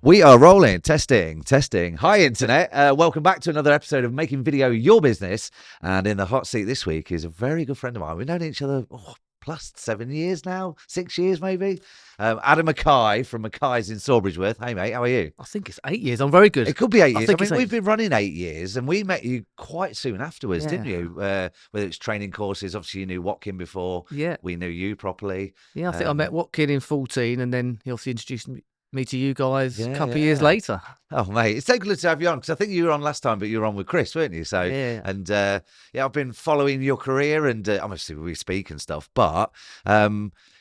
We are rolling, testing. Hi, Internet. Welcome back to another episode of Making Video Your Business. And in the hot seat this week is a very good friend of mine. We've known each other plus 7 years now, 6 years maybe. Adam Mackay from Mackay's in Sawbridgeworth. Hey, mate, how are you? I think it's 8 years. I'm very good. It could be 8 years. I mean, it's we've been running 8 years, and we met you quite soon afterwards, didn't Yeah. you? Whether it's training courses, obviously you knew Watkin before. Yeah. We knew you properly. Yeah, I think I met Watkin in 14, and then he obviously introduced me to you guys a couple of Yeah. years later. Oh, mate, it's so good to have you on, because I think you were on last time, but you were on with Chris, weren't you? So, Yeah. and I've been following your career, and obviously we speak and stuff, but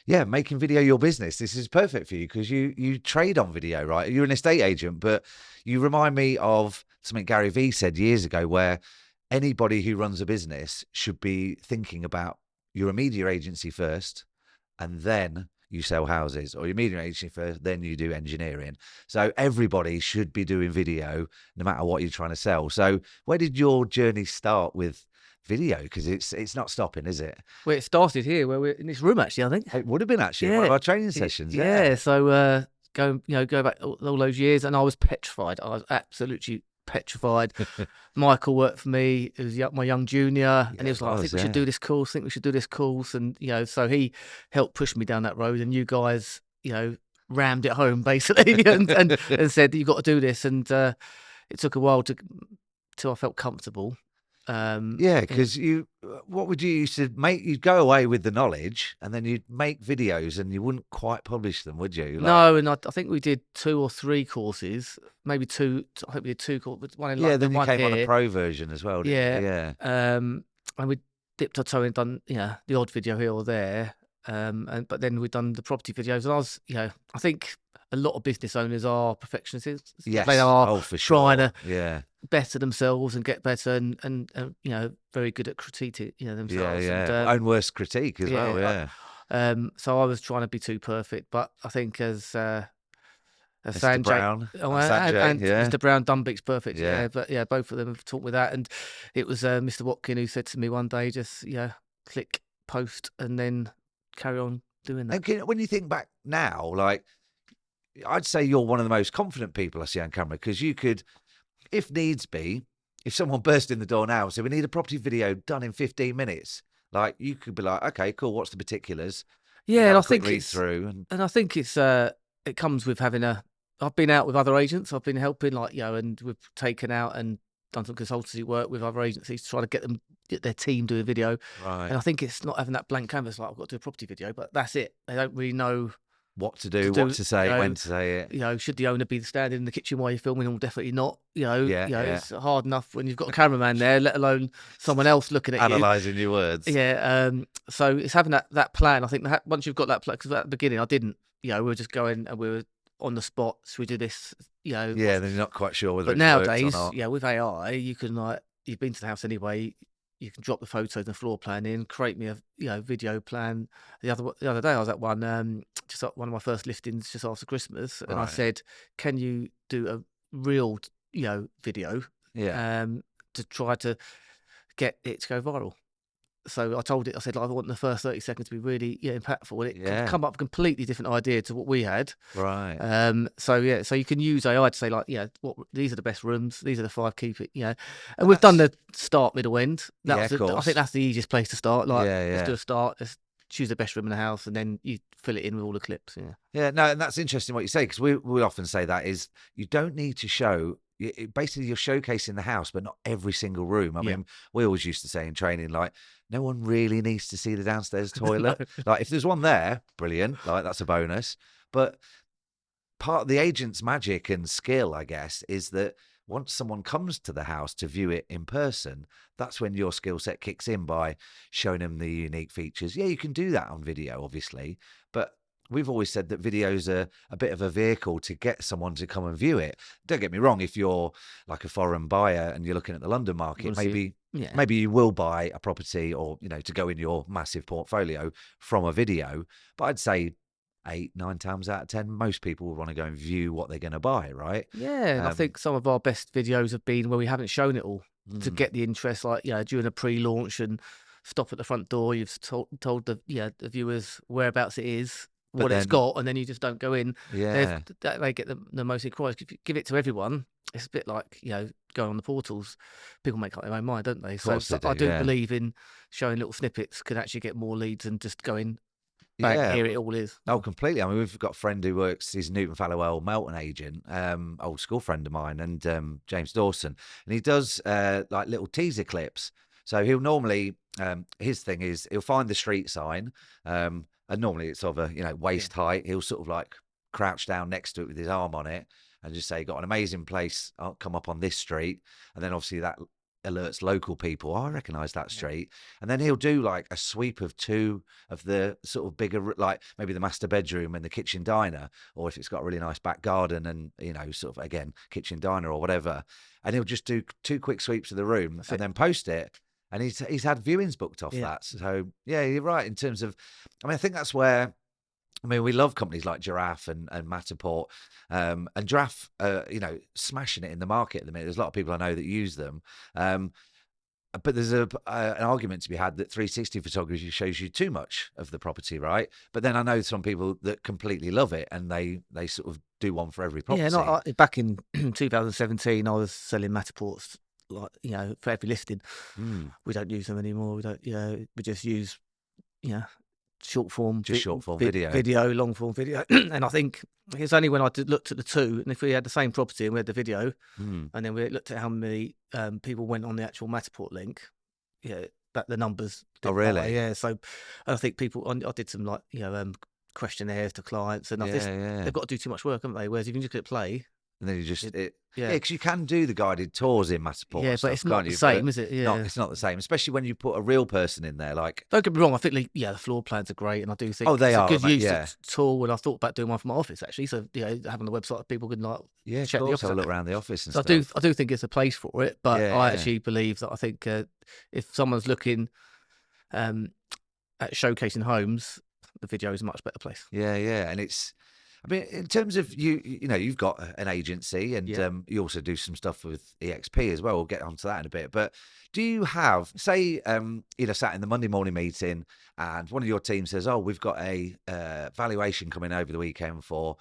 making video your business, this is perfect for you because you trade on video, right? You're an estate agent, but you remind me of something Gary Vee said years ago, where anybody who runs a business should be thinking about you're a media agency first, and then you sell houses, or your media agency first, then you do engineering. So everybody should be doing video no matter what you're trying to sell. So where did your journey start with video? Because it's not stopping, is it? Well, it started here, where we're in this room, actually, I think. It would have been actually one of our training sessions. Yeah, so go back all those years, and I was petrified. I was absolutely petrified. Michael worked for me. It was my young junior, and he was like, I think we should do this course. And so he helped push me down that road, and you guys rammed it home basically and said you've got to do this. And it took a while till I felt comfortable. Because what would you used to make? You'd go away with the knowledge, and then you'd make videos, and you wouldn't quite publish them, would you? No, and I think we did 2 or 3 courses, maybe 2. I think we did 2 courses. One in London, then you one came here. on a pro version as well. Didn't you? Yeah. And we dipped our toe and done the odd video here or there. But then we've done the property videos, and I was I think a lot of business owners are perfectionists. Yes. They are for sure. trying to better themselves and get better, and very good at critiquing themselves. Yeah. And, own worst critique as well. Yeah. So I was trying to be too perfect, but I think as Mr. Sanjay Brown and yeah. Mr. Brown done Big's perfect. Yeah. But both of them have taught me that, and it was Mr. Watkin who said to me one day, just click post and then carry on doing that. And when you think back now, like, I'd say you're one of the most confident people I see on camera, because you could, if needs be, if someone burst in the door now and said, we need a property video done in 15 minutes, like, you could be like, okay, cool, what's the particulars? Yeah, and I think think read through, and I think it's it comes with having I've been out with other agents, I've been helping, and we've taken out and done some consultancy work with other agencies to try to get their team do a video. Right. And I think it's not having that blank canvas, like, I've got to do a property video, but that's it. They don't really know what to do, what to say, when to say it. Should the owner be standing in the kitchen while you're filming? Or definitely not. It's hard enough when you've got a cameraman there, let alone someone else looking at Analysing your words. Yeah. So it's having that plan. I think that once you've got that plan, because at the beginning I didn't. We were just going and we were on the spot. So we do this. Yeah, then you're not quite sure whether. But it's nowadays, or not. with AI, you can you've been to the house anyway. You can drop the photos and the floor plan in, create me a video plan. The other day I was at one just at one of my first listings just after Christmas, and I said, "Can you do a real video to try to get it to go viral?" So I told it, I said, I want the first 30 seconds to be really impactful, and it can come up with a completely different idea to what we had. Right. So you can use AI to say, like, these are the best rooms, these are the 5 and we've done the start, middle, end. I think that's the easiest place to start. Like, let's do a start, let's choose the best room in the house, and then you fill it in with all the clips. Yeah, no, and that's interesting what you say, because we often say that is, you don't need to show. Basically, you're showcasing the house, but not every single room. I mean, we always used to say in training, like, no one really needs to see the downstairs toilet. No. Like, if there's one there, brilliant. Like, that's a bonus. But part of the agent's magic and skill, I guess, is that once someone comes to the house to view it in person, that's when your skill set kicks in by showing them the unique features. Yeah, you can do that on video, obviously, but we've always said that videos are a bit of a vehicle to get someone to come and view it. Don't get me wrong, if you're like a foreign buyer and you're looking at the London market, maybe you will buy a property or, to go in your massive portfolio from a video. But I'd say 8-9 times out of 10, most people will want to go and view what they're going to buy, right? Yeah, and I think some of our best videos have been where we haven't shown it all to get the interest, like, during a pre-launch and stop at the front door. You've told the viewers whereabouts it is, what it's then, got, and then you just don't go in. yeah, They get the most inquiries. If you give it to everyone, it's a bit like, going on the portals. People make up their own mind, don't they? of course So they I do. do Yeah, believe in showing little snippets can actually get more leads and just going, bang, yeah. here it all is. Oh, completely. I mean, we've got a friend who works, he's a Newton Fallowell Melton agent, old school friend of mine, and James Dawson. And he does like little teaser clips. So he'll normally, his thing is he'll find the street sign, and normally it's of a, waist height. He'll sort of like crouch down next to it with his arm on it and just say, got an amazing place, I'll come up on this street. And then obviously that alerts local people, oh, I recognise that street. And then he'll do like a sweep of 2 of the sort of bigger, like maybe the master bedroom and the kitchen diner, or if it's got a really nice back garden and, sort of, again, kitchen diner or whatever. And he'll just do 2 quick sweeps of the room and then post it. And he's had viewings booked off that. So, yeah, you're right in terms of, I mean, I think that's where, I mean, we love companies like Giraffe and Matterport, and Giraffe, smashing it in the market at the minute. There's a lot of people I know that use them. But there's an argument to be had that 360 photography shows you too much of the property, right? But then I know some people that completely love it and they sort of do one for every property. Yeah, back in 2017, I was selling Matterports, like, for every listing. We don't use them anymore. We don't, we just use, short form, video, long form video. And I think it's only when I looked at the two, and if we had the same property and we had the video, and then we looked at how many people went on the actual Matterport link, that the numbers. Oh, really? Yeah. So I think I did some questionnaires to clients, and they've got to do too much work, haven't they? Whereas if you just click play. And then you just, because you can do the guided tours in Matterport. Yeah, but it's not the same, is it? Yeah, it's not the same, especially when you put a real person in there. Like, don't get me wrong, I think the floor plans are great, and I do think they are a good use tool. And I thought about doing one for my office actually. So having the website, people can check the office, have a look around the office and stuff. I do think it's a place for it, but I actually believe that I think if someone's looking at showcasing homes, the video is a much better place. Yeah, and it's. I mean, in terms of you've got an agency and you also do some stuff with EXP as well. We'll get onto that in a bit. But do you have, say, sat in the Monday morning meeting and one of your team says, oh, we've got a valuation coming over the weekend for,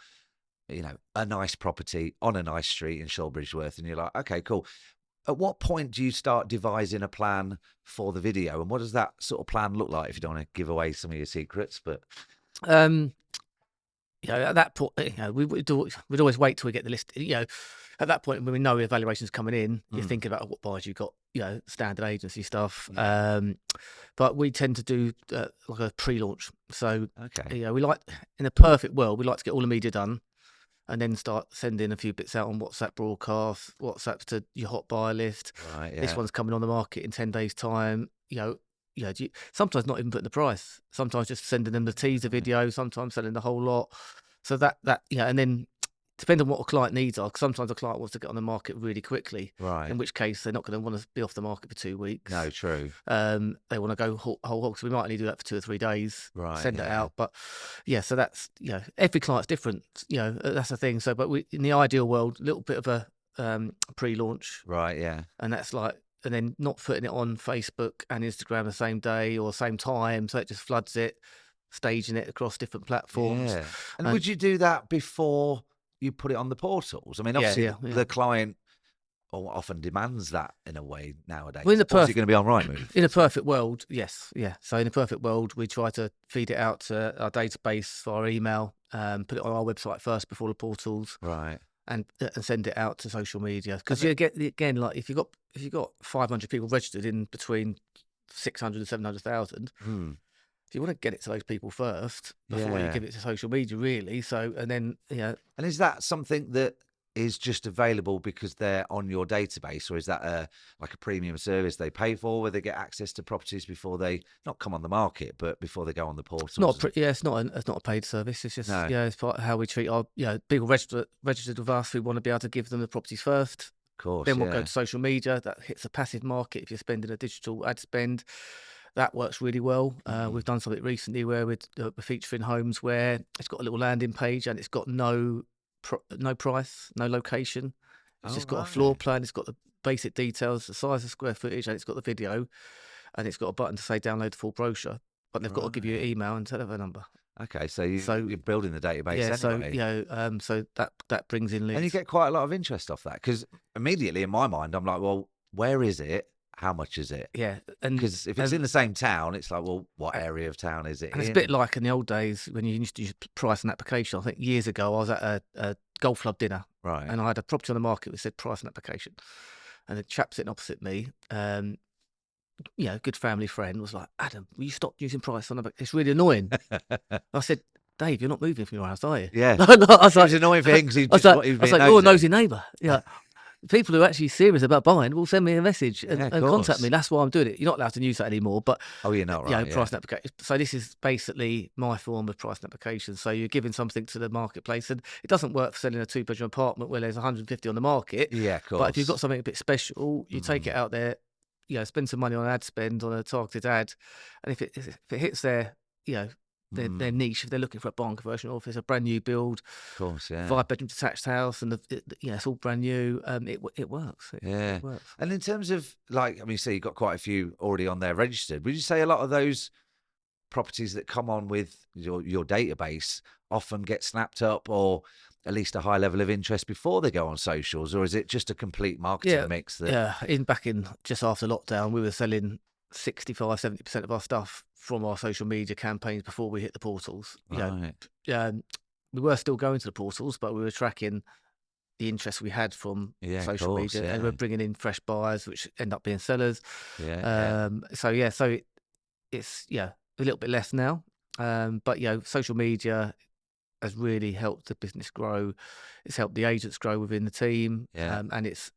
a nice property on a nice street in Shawbridgeworth. And you're like, okay, cool. At what point do you start devising a plan for the video? And what does that sort of plan look like, if you don't want to give away some of your secrets? But... at that point, we'd always wait till we get the list. At that point, when we know the evaluation's coming in, you're thinking about what buyers you've got, standard agency stuff. But we tend to do like a pre-launch. So, we like, in a perfect world, we like to get all the media done and then start sending a few bits out on WhatsApp broadcasts, WhatsApp to your hot buyer list. Right, This one's coming on the market in 10 days' time. Sometimes not even putting the price. Sometimes just sending them the teaser video. Sometimes selling the whole lot. So that and then depending on what a client needs are. Because sometimes a client wants to get on the market really quickly. Right. In which case they're not going to want to be off the market for 2 weeks. No, true. They want to go whole hog. So we might only do that for 2 or 3 days. Right. Send it out. But so that's every client's different. That's the thing. So, but in the ideal world, a little bit of a pre-launch. Right. Yeah. And that's like. And then not putting it on Facebook and Instagram the same day or same time, so it just floods it, staging it across different platforms. Yeah. And would you do that before you put it on the portals? I mean, obviously the client often demands that in a way nowadays. Well, is it going to be on Rightmove? In a perfect world, yes, yeah. So in a perfect world, we try to feed it out to our database via email, put it on our website first before the portals, right? And send it out to social media, because you get, again, like if you got 500 people registered in between 600 and 700,000, you want to get it to those people first before you give it to social media, really. So, and then And is that something that is just available because they're on your database, or is that like a premium service they pay for, where they get access to properties before they not come on the market, but before they go on the portals? It's not a paid service. It's just it's part of how we treat our people registered with us. We want to be able to give them the properties first. Of course. Then we'll go to social media. That hits a passive market. If you're spending a digital ad spend, that works really well. We've done something recently where we're featuring homes where it's got a little landing page and it's got no price, no location. It's just got a floor plan. It's got the basic details, the size of square footage, and it's got the video, and it's got a button to say download the full brochure. But they've got to give you an email and telephone number. Okay, so So you're building the database yeah, so anyway. so that brings in And you leads. get quite a lot of interest off that because immediately in my mind, I'm like, well, where is it? How much is it? Yeah, Because if it's in and the same town, it's like, well, what uh, area of town is it and it's a in? bit like in the old days when you used to use price and application. I think years ago I was at a golf club dinner, Right. and I had a property on the market that said price and application, and the chap sitting opposite me, good family friend, was like, "Adam, will you stop using price on the? It's really annoying." I said, "Dave, you're not moving from your house, are you?" Yeah. I was It like, was annoying for him because he I was just like, he was I was being like, "You're a nosy. nosy neighbour." Yeah, people who are actually serious about buying will send me a message Yeah, of and contact me. course. That's why I'm doing it. You're not allowed to use that anymore, but Oh, you're not right. price Yeah. and application. So this is basically my form of price and application. So you're giving something to the marketplace, and it doesn't work for selling a 2-bedroom apartment where there's 150 on the market. Yeah, of But if you've got course. something a bit special, you take it out there, spend some money on ad spend on a targeted ad, and if it hits you know, their niche, if they're looking for a barn conversion, or if it's a brand new build, Of course, yeah. 5-bedroom detached house, and it's all brand new, it works. Yeah. It works. And in terms of like, I mean, you say you've got quite a few already on there registered. Would you say a lot of those properties that come on with your database often get snapped up or at least a high level of interest before they go on socials, or is it just a complete marketing Yeah, mix that yeah. Back in just after lockdown, we were selling 65-70% of our stuff from our social media campaigns before we hit the portals. right? We were still going to the portals, but we were tracking the interest we had from Yeah, of social course, media, and yeah. we're bringing in fresh buyers, which end up being sellers. Yeah, yeah. It's a little bit less now, but social media has really helped the business grow. It's helped the agents grow within the team, Yeah. and it's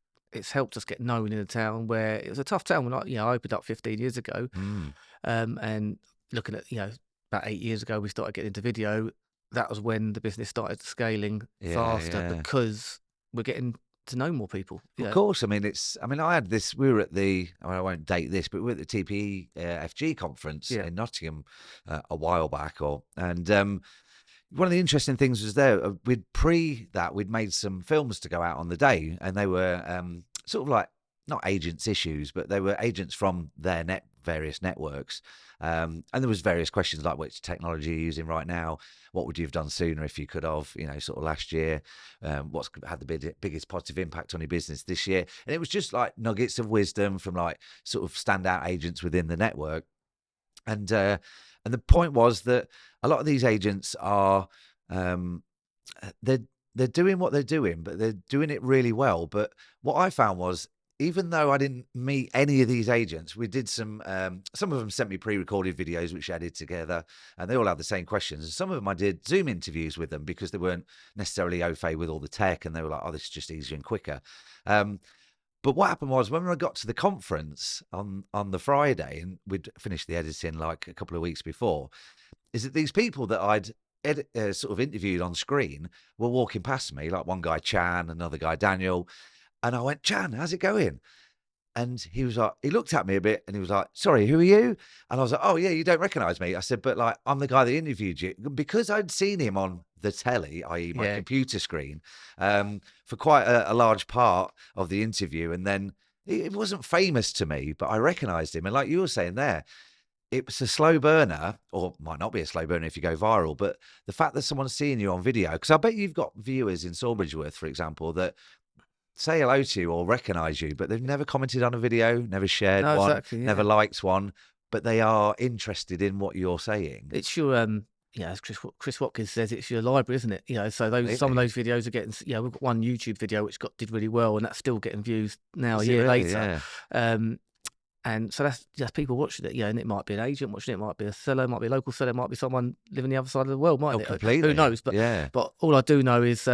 helped us get known in a town where it was a tough town when I opened up 15 years ago, Mm. and looking at about 8 years ago we started getting into video. That was when the business started scaling Yeah, faster yeah. because we're getting to know more people. Of Yeah, course. I mean, I had this, we were at I won't date this, but we were at the TPE FG conference yeah, in Nottingham a while back. And one of the interesting things was we'd made some films to go out on the day, and they were sort of like not agents' issues, but they were agents from their various networks. And there was various questions like which technology are you using right now? What would you have done sooner if you could have, sort of last year? What's had the biggest positive impact on your business this year? And it was just like nuggets of wisdom from like sort of standout agents within the network. And the point was that a lot of these agents are they're doing what they're doing, but they're doing it really well. But what I found was, even though I didn't meet any of these agents, we did some of them sent me pre-recorded videos which I did together, and they all had the same questions. And some of them I did Zoom interviews with them because they weren't necessarily au fait with all the tech, and they were like, oh, this is just easier and quicker. But what happened was when I got to the conference on the Friday, and we'd finished the editing like a couple of weeks before, is that these people that I'd sort of interviewed on screen were walking past me, like one guy Chan, another guy Daniel, and I went, Chan, how's it going? And he was like, he looked at me a bit and he was like, sorry, who are you? And I was like, oh yeah, you don't recognize me. I said, but like, I'm the guy that interviewed you, because I'd seen him on the telly, i.e. my yeah. computer screen, for quite a large part of the interview. And then it wasn't famous to me, but I recognized him. And like you were saying there, it was a slow burner, or might not be a slow burner if you go viral, but the fact that someone's seeing you on video, because I bet you've got viewers in Sawbridgeworth, for example, that say hello to you or recognize you, but they've never commented on a video, never shared No, one, exactly. never Yeah, liked one, but they are interested in what you're saying. it's your as Chris Watkins says, it's your library, isn't it? So some of Completely. those videos are getting. We've got one YouTube video which did really well, and that's still getting views now a Is it year really? later. Yeah. And so that's just people watching it, and it might be an agent watching it, it might be a seller, it might be a local seller, it might be someone living the other side of the world, Oh, mightn't it? Who completely. knows? Yeah. But all I do know is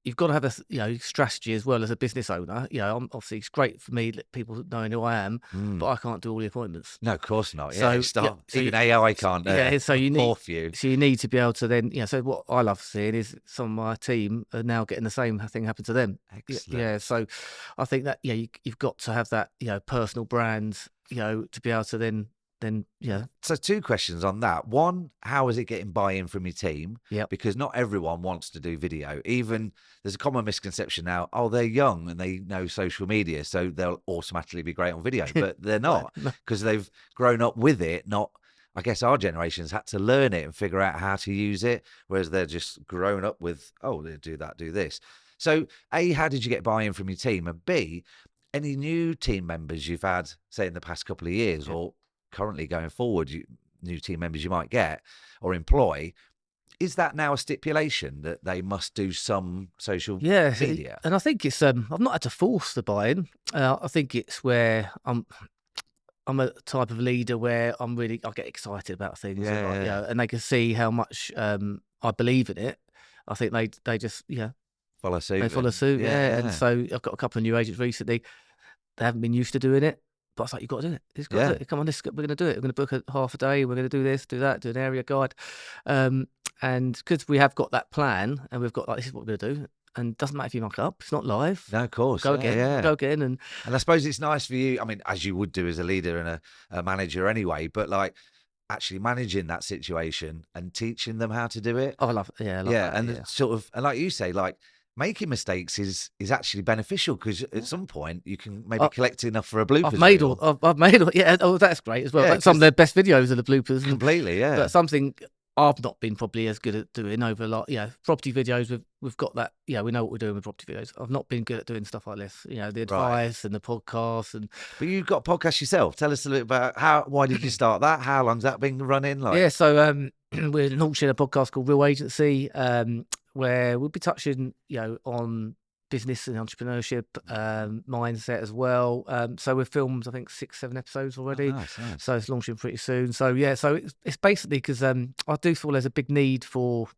you've got to have a strategy as well as a business owner. Obviously it's great for me that people knowing who I am, but I can't do all the appointments. No, of course not. So Yeah. Even AI can't so you need morph you. so you need to be able to then So what I love seeing is some of my team are now getting the same thing happen to them. Excellent. Yeah. So I think that you've got to have that personal brand to be able to then So 2 questions on that. One, how is it getting buy-in from your team? Yep. Because not everyone wants to do video. Even there's a common misconception now, oh, they're young and they know social media, so they'll automatically be great on video. But they're not, No. because they've grown up with it, not I guess our generation's had to learn it and figure out how to use it, whereas they're just grown up with, oh, they do that, do this. So, A, how did you get buy-in from your team? And B, any new team members you've had, say, in the past couple of years or currently going forward, new team members you might get or employ, is that now a stipulation that they must do some social media? And I think it's I've not had to force the buy-in. I think it's where I'm a type of leader where I get excited about things, and they can see how much I believe in it. I think they just follow suit. They follow suit, And so I've got a couple of new agents recently. They haven't been used to doing it, but I was like, you've got to do it. You've got to do it. Come on, we're going to do it. We're going to book a half a day. We're going to do this, do that, do an area guide. And because we have got that plan and we've got this is what we're going to do. And it doesn't matter if you muck up. It's not live. No, of course. Go again. Go again. And I suppose it's nice for you. I mean, as you would do as a leader and a manager anyway, but like actually managing that situation and teaching them how to do it. Oh, I love it. Yeah, I love that. And sort of, and like you say, like making mistakes is actually beneficial because at some point you can maybe collect enough for a bloopers. I've made all. Yeah. Oh, that's great as well. Yeah, like some of the best videos are the bloopers. Completely. Yeah. But something I've not been probably as good at doing over a lot. Property videos. We've got that. Yeah, we know what we're doing with property videos. I've not been good at doing stuff like this. The advice and the podcasts and. But you've got a podcast yourself. Tell us a little bit about why did you start that? How long's that been running? So we're launching a podcast called Real Agency, where we'll be touching on business and entrepreneurship mindset as well. So we've filmed, I think, 6-7 episodes already. Oh, nice. So it's launching pretty soon. So it's basically because I do feel there's a big need for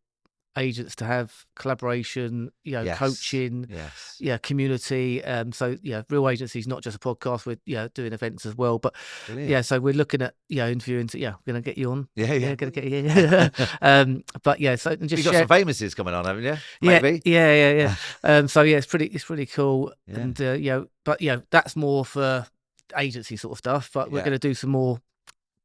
agents to have collaboration, coaching, community. Real Agency is not just a podcast. We're doing events as well. But so we're looking at interviewing. We're gonna get you on. Gonna get you. But so and just you've got some famouses coming on, haven't you? Maybe. Yeah. It's pretty cool. Yeah. And but that's more for agency sort of stuff. But we're gonna do some more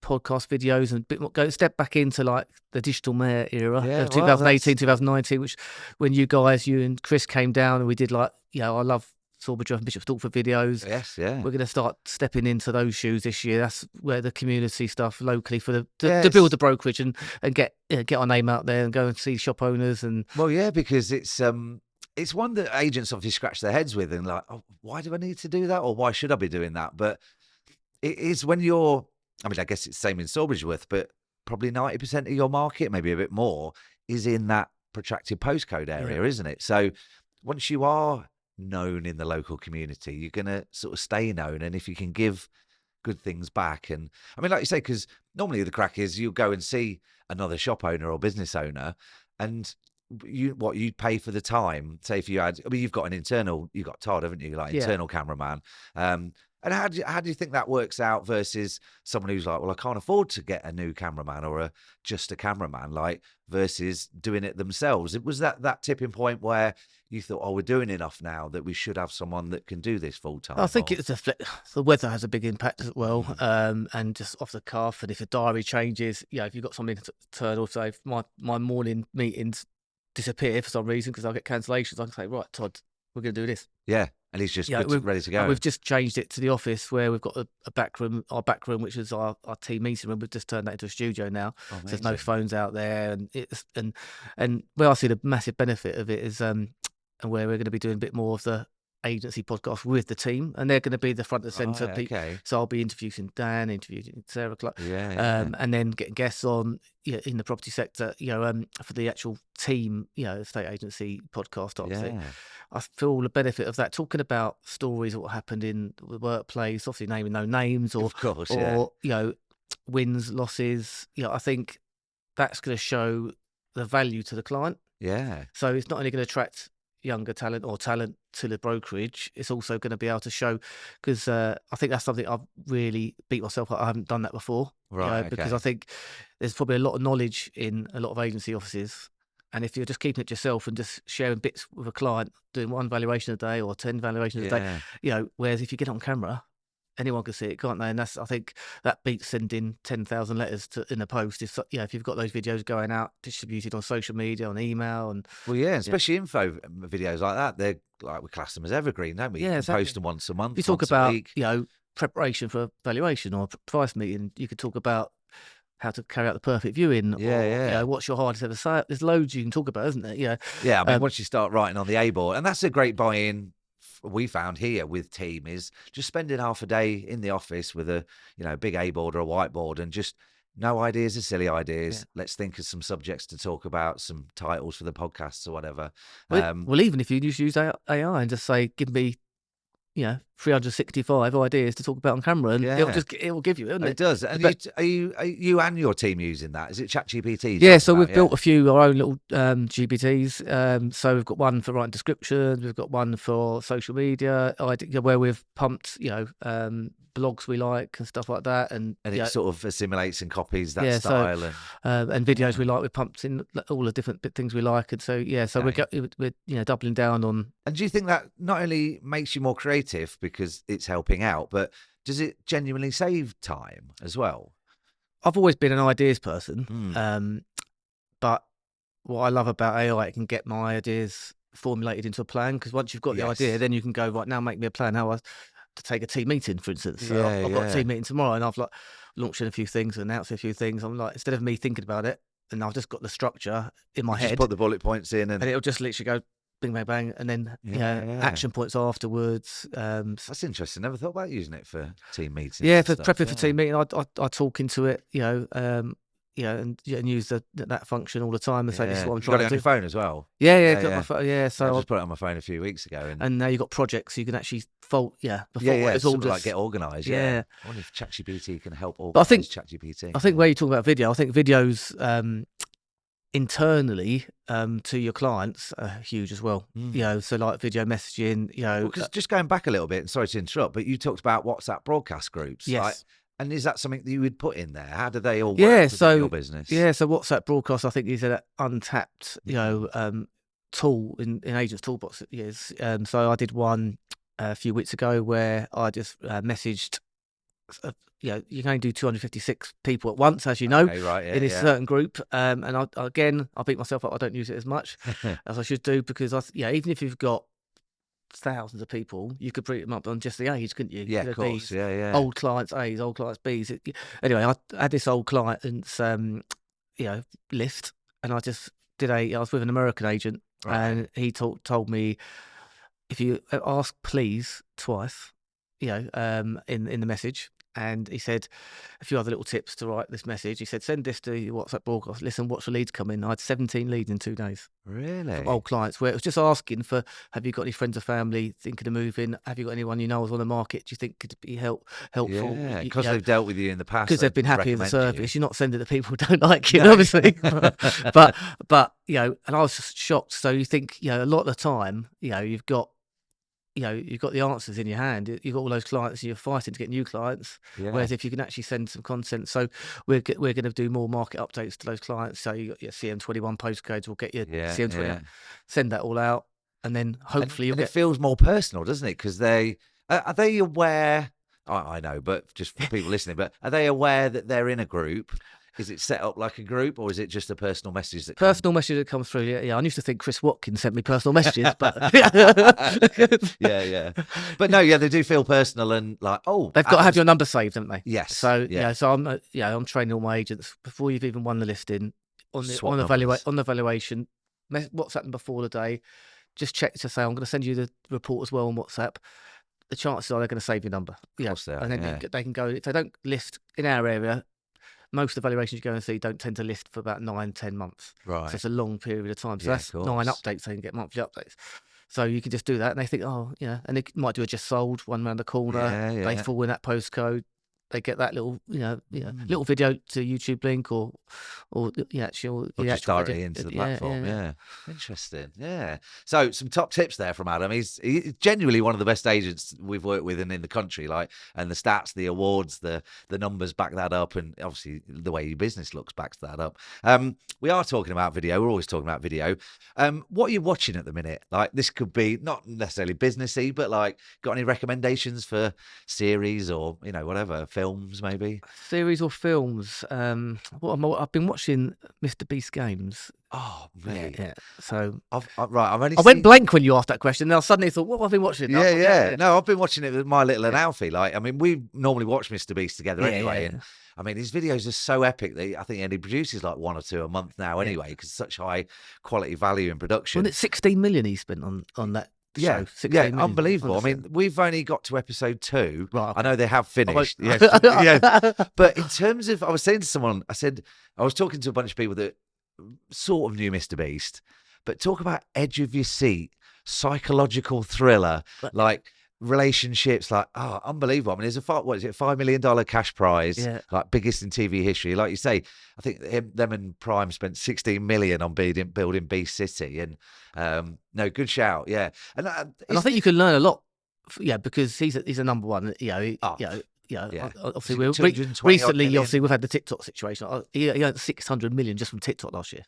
podcast videos and a bit more, go step back into like the digital mayor era of 2018, 2019, which when you and Chris came down and we did I love Sawbridge and Bishop Stortford videos. Yes, yeah. We're going to start stepping into those shoes this year. That's where the community stuff locally for to build the brokerage and get our name out there and go and see shop owners and. Well, yeah, because it's one that agents obviously scratch their heads with and like, oh, why do I need to do that or why should I be doing that? But it is when you're. I mean, I guess it's the same in Sawbridgeworth, but probably 90% of your market, maybe a bit more, is in that protracted postcode area, isn't it? So once you are known in the local community, you're going to sort of stay known. And if you can give good things back, and I mean, like you say, because normally the crack is you'll go and see another shop owner or business owner and you'd pay for the time. Say if you had, I mean, you've got Todd, haven't you? Like internal cameraman. And how do you think that works out versus someone who's like, well, I can't afford to get a new cameraman or just a cameraman, like versus doing it themselves? Was that tipping point where you thought, oh, we're doing enough now that we should have someone that can do this full time? I think it's the weather has a big impact as well, and just off the cuff. And if a diary changes, if you've got something to turn off, say my morning meetings disappear for some reason because I get cancellations, I can say, right, Todd, we're going to do this. Yeah. And he's just ready to go. We've just changed it to the office where we've got a back room, which is our team meeting room. We've just turned that into a studio now. So there's no phones out there, and where I see the massive benefit of it is, and where we're going to be doing a bit more of the agency podcast with the team, and they're going to be the front and center. Okay. So I'll be interviewing Dan, interviewing Sarah Clark, and then getting guests on in the property sector, for the actual team, estate agency podcast. Obviously, I feel the benefit of that. Talking about stories of what happened in the workplace, obviously naming no names, or of course, wins, losses. I think that's going to show the value to the client. Yeah. So it's not only going to attract younger talent or talent to the brokerage, it's also going to be able to show, because I think that's something I've really beat myself up. I haven't done that before, right? Because I think there's probably a lot of knowledge in a lot of agency offices, and if you're just keeping it to yourself and just sharing bits with a client, doing one valuation a day or 10 valuations a day, whereas if you get on camera, anyone can see it, can't they? And I think that beats sending 10,000 letters in a post. If you've got those videos going out, distributed on social media, on email, and especially info videos like that, they're like, we class them as evergreen, don't we? Yeah, exactly. Post them once a month. You talk about preparation for valuation or price meeting. You could talk about how to carry out the perfect viewing, or Yeah. what's your hardest ever sale. There's loads you can talk about, isn't there? Yeah, I mean, once you start writing on the A board, and that's a great buy-in we found here with team, is just spending half a day in the office with a big A board or a whiteboard, and just no ideas are silly ideas. Yeah. Let's think of some subjects to talk about, some titles for the podcasts or whatever. Well, even if you just use AI and just say, give me 365 ideas to talk about on camera, and it will give you, isn't it? It does. And are you and your team using that? Is it ChatGPT? Yeah, so we've built a few our own little GPTs. So we've got one for writing descriptions, we've got one for social media, where we've pumped blogs we like and stuff like that, and it sort of assimilates and copies that style, and videos we like. We pumped in all the different things we like, and so we're doubling down on. And do you think that not only makes you more creative because it's helping out, but does it genuinely save time as well? I've always been an ideas person, but what I love about AI, it can get my ideas formulated into a plan, because once you've got the idea, then you can go, right, now make me a plan how to take a team meeting, for instance. So I've got a team meeting tomorrow, and I've launched in a few things, announced a few things. I'm like, instead of me thinking about it, and I've just got the structure in my head, just put the bullet points in, and it'll just literally go bing, bang, bang, and then action points afterwards. That's interesting. Never thought about using it for team meetings. Yeah, for prepping for team meeting, I talk into it, and use that function all the time, and say, this is what I'm trying to do. Got it on your phone as well? Got my phone, so I just put it on my phone a few weeks ago. And now you've got projects, so you can actually before it's all just get organised. I wonder if ChatGPT can help organise ChatGPT. I think where you talk about video, I think videos internally to your clients are huge as well. So like video messaging, because just going back a little bit, and sorry to interrupt, but you talked about WhatsApp broadcast groups. Yes. And is that something that you would put in there? How do they all work within your business? Yeah, so WhatsApp broadcast, I think, is an untapped, tool in Agents Toolbox. Yes. So I did one a few weeks ago where I just messaged. You can only do 256 people at once, as you know, in a certain group. And I beat myself up. I don't use it as much as I should do, because even if you've got thousands of people, you could put them up on just the age, couldn't you? Yeah, of course. Old clients A's, old clients B's. Anyway, I had this old client's list, and I just did I was with an American agent, and he told me, if you ask please twice, in the message. And he said a few other little tips to write this message. He said, send this to your WhatsApp broadcast. Listen, watch the leads come in. I had 17 leads in 2 days. Really? From old clients, where it was just asking for, have you got any friends or family thinking of moving? Have you got anyone you know is on the market do you think could be helpful? Yeah, because they've dealt with you in the past. Because they've been happy with the service. You're not sending it to people who don't like you, obviously. but and I was just shocked. So you think, a lot of the time, you've got the answers in your hand. You've got all those clients, and you're fighting to get new clients. Whereas if you can actually send some content, so we're going to do more market updates to those clients. So you got your CM21 postcodes. We'll get your CM20. Send that all out, and then hopefully it feels more personal, doesn't it? Because are they aware? I know, but just for people listening, but are they aware that they're in a group? Is it set up like a group, or is it just a personal message that message that comes through? Yeah. I used to think Chris Watkins sent me personal messages, but But no, they do feel personal, and like, they've got to have your number saved, haven't they? Yes. So so I'm training all my agents before you've even won the listing on the valuation. WhatsApp them before the day. Just check to say, I'm going to send you the report as well on WhatsApp. The chances are they're going to save your number. Of course they are, and then they can go, if they don't list in our area. Most of the valuations you go and see don't tend to list for about 9-10 months. Right. So it's a long period of time. So that's 9 updates. They can get monthly updates. So you can just do that, and they think, and they might do a just sold one round the corner. They fall in that postcode. They get that little, little video to YouTube link, or just directly into the platform. Interesting. Yeah. So some top tips there from Adam. He's genuinely one of the best agents we've worked with in the country. And the stats, the awards, the numbers back that up, and obviously the way your business looks backs that up. We are talking about video. We're always talking about video. What are you watching at the minute? Like, this could be not necessarily businessy, but got any recommendations for series or whatever? films, maybe. Series or films? I've been watching Mr. Beast games. Oh, Yeah, mate. yeah. So I've only I went seen. blank when you asked that question. Then I suddenly thought, what have I been watching? I Yeah, thought, yeah. No, I've been watching it with my little and Yeah. Alfie. Like, I mean, we normally watch Mr. Beast together Yeah, anyway, yeah. and I mean, his videos are so epic that I think he produces like 1 or 2 a month now Yeah. anyway, because such high quality value in production. Wasn't it 16 million he spent on that Yeah, show? 16 yeah, million. unbelievable. I mean, Honestly. we've only got to episode 2. Right, I know they have I won't- finished. Yes, yeah. But in terms of, I was saying to someone, I was talking to a bunch of people that sort of knew Mr. Beast, but talk about edge of your seat, psychological thriller, like relationships, like, oh, unbelievable. I mean, there's what is it, $5 million cash prize, Yeah. like biggest in TV history. Like you say, I think them and Prime spent 16 million on building Beast City, and no, good shout, yeah. And I think you can learn a lot, because he's a number one. Yeah. Obviously, 220 odd recently, million. obviously, we've had the TikTok situation. He earned 600 million just from TikTok last year.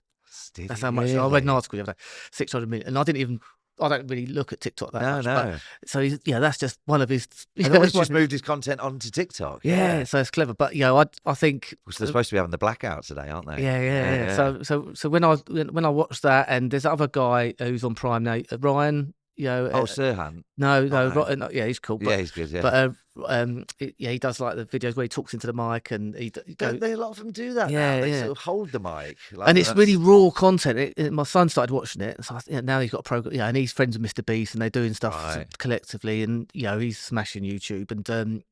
Did That's he how much. I really? read an article the other day, 600 million, and I don't really look at TikTok that much. No. But, so that's just one of his. And he's just moved his content onto TikTok. Yeah, so it's clever. But I think Which they're supposed to be having the blackout today, aren't they? Yeah. So when I watched that, and there's other guy who's on Prime now, Ryan. Sirhan. No, no. yeah, he's cool. But, Yeah, he's good. Yeah, But he does like the videos where he talks into the mic, and don't they, a lot of them do that? Yeah, now? They yeah. sort of hold the mic, like, and it's really raw content. My son started watching it, so now he's got a program. Yeah, and he's friends with Mr. Beast, and they're doing stuff collectively, and he's smashing YouTube, and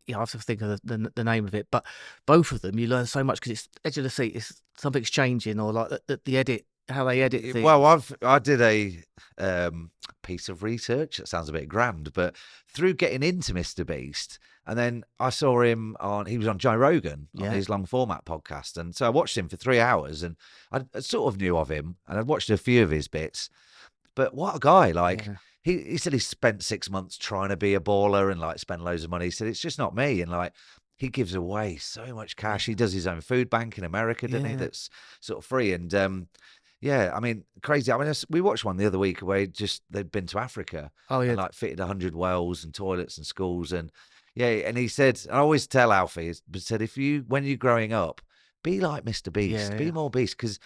I have to think of the name of it. But both of them, you learn so much because it's edge of the seat. It's something's changing, or like the edit, how they edit things. Well, I did a piece of research. That sounds a bit grand, but through getting into Mr. Beast, and then I saw him he was on Joe Rogan on his long format podcast, and so I watched him for 3 hours, and I sort of knew of him, and I'd watched a few of his bits. But what a guy! Like he said, he spent 6 months trying to be a baller and like spend loads of money. He said it's just not me, and like he gives away so much cash. He does his own food bank in America, doesn't he? That's sort of free, and yeah, I mean, crazy. I mean, we watched one the other week where they'd been to Africa. Oh yeah, and like fitted 100 wells and toilets and schools, and and he said, I always tell Alfie, but said, when you're growing up, be like Mr. Beast, be more Beast, because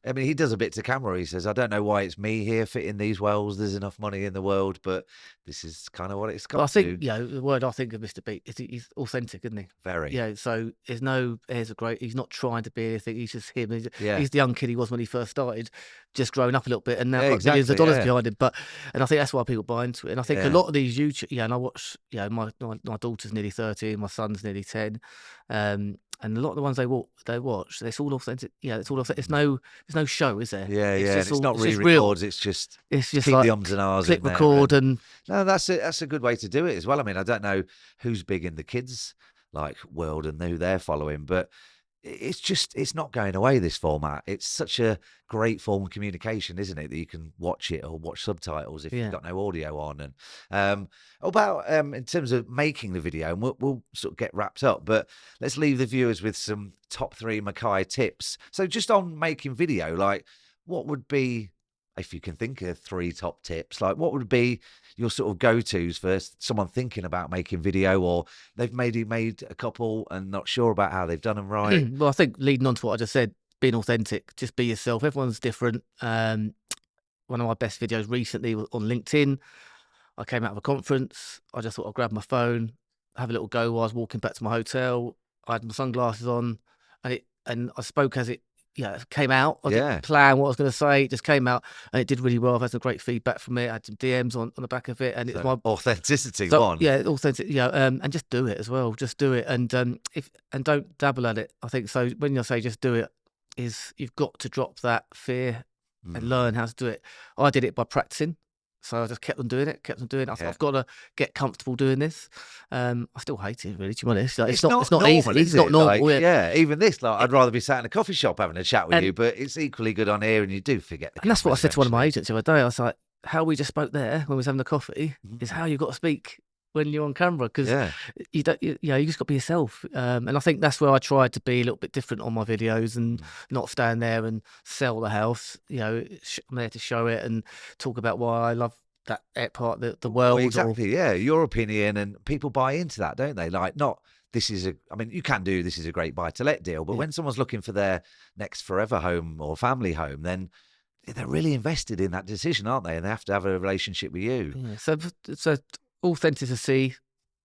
I mean, he does a bit to camera. He says, I don't know why it's me here fitting these wells. There's enough money in the world, but this is kind of what it's got. Well, I think, the word I think of Mr. Beast is he's authentic, isn't he? Very. Yeah, so there's no airs of great. He's not trying to be anything. He's just him. He's the young kid he was when he first started, just growing up a little bit, and now got millions of dollars behind him. And I think that's why people buy into it. And I think a lot of these YouTube, and I watch, my daughter's nearly 13, my son's nearly 10, and a lot of the ones they watch, it's all authentic. Yeah, it's all authentic. There's no show, is there? Yeah, it's not re-records. It's just keep like, the ums and ahs. Click record and no, that's a good way to do it as well. I mean, I don't know who's big in the kids like world and who they're following, but it's not going away, this format. It's such a great form of communication, isn't it, that you can watch it or watch subtitles if you've got no audio on. And about in terms of making the video, and we'll sort of get wrapped up, but let's leave the viewers with some top 3 Mackay tips. So just on making video, like what would be, if you can think of 3 top tips, like what would be your sort of go-tos for someone thinking about making video, or they've maybe made a couple and not sure about how they've done them right? Well, I think leading on to what I just said, being authentic, just be yourself. Everyone's different. One of my best videos recently was on LinkedIn. I came out of a conference. I just thought I'd grab my phone, have a little go while I was walking back to my hotel. I had my sunglasses on, and I spoke as it came out. I didn't plan what I was going to say. It just came out, and it did really well. I've had some great feedback from it. I had some DMs on the back of it, and it's my authenticity. authentic. And just do it as well. Just do it, and don't dabble at it. I think so. When I say just do it, is you've got to drop that fear and learn how to do it. I did it by practicing. So I just kept on doing it. I thought, I've got to get comfortable doing this. I still hate it, really, to be honest. Like, it's not normal, easy. It's not normal. Like, even this, like, I'd rather be sat in a coffee shop having a chat with you, but it's equally good on here, and you do forget. And that's what I said to one of my agents the other day. I was like, how we just spoke there when we was having the coffee is how you got to speak when you're on camera, because you just got to be yourself. And I think that's where I tried to be a little bit different on my videos and not stand there and sell the house. I'm there to show it and talk about why I love that part, the world. Well, exactly, your opinion, and people buy into that, don't they? Like, not I mean, you can do this is a great buy-to-let deal, but when someone's looking for their next forever home or family home, then they're really invested in that decision, aren't they? And they have to have a relationship with you. Yeah. So authenticity,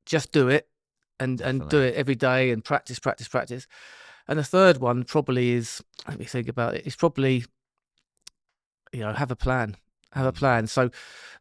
just do it and do Definitely. it every day and practice. And the third one probably is, let me think about it, it's probably, have a plan. Have a plan. So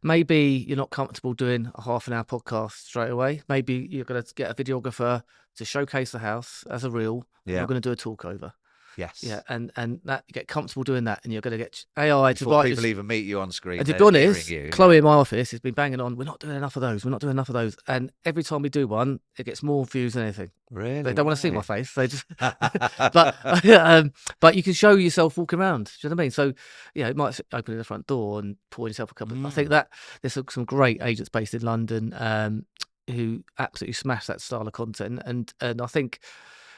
maybe you're not comfortable doing a half-an-hour podcast straight away. Maybe you're going to get a videographer to showcase the house as a reel. Yeah. We're going to do a talk over. Yes. Yeah, and that you get comfortable doing that, and you're going to get AI to Before write. people even meet you on screen. And to they're be honest, hearing you. Chloe in my office has been banging on. We're not doing enough of those. We're not doing enough of those. And every time we do one, it gets more views than anything. Really? They don't want to see my face. They just. But you can show yourself walking around. Do you know what I mean? So it might open the front door and pour yourself a cup of. I think that there's some great agents based in London who absolutely smash that style of content, and I think.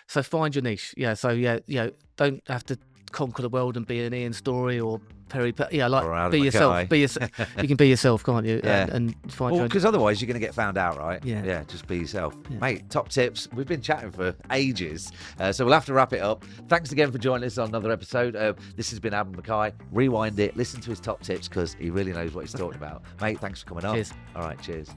So find your niche. Yeah. So don't have to conquer the world and be an Ian Story or Perry. Or Be yourself. You can be yourself, can't you? Yeah. And find your own. Because otherwise you're going to get found out, right? Yeah. Yeah. Just be yourself, Yeah. mate. Top tips. We've been chatting for ages, so we'll have to wrap it up. Thanks again for joining us on another episode. This has been Adam Mackay. Rewind it. Listen to his top tips because he really knows what he's talking about, mate. Thanks for coming on. Cheers. All right. Cheers.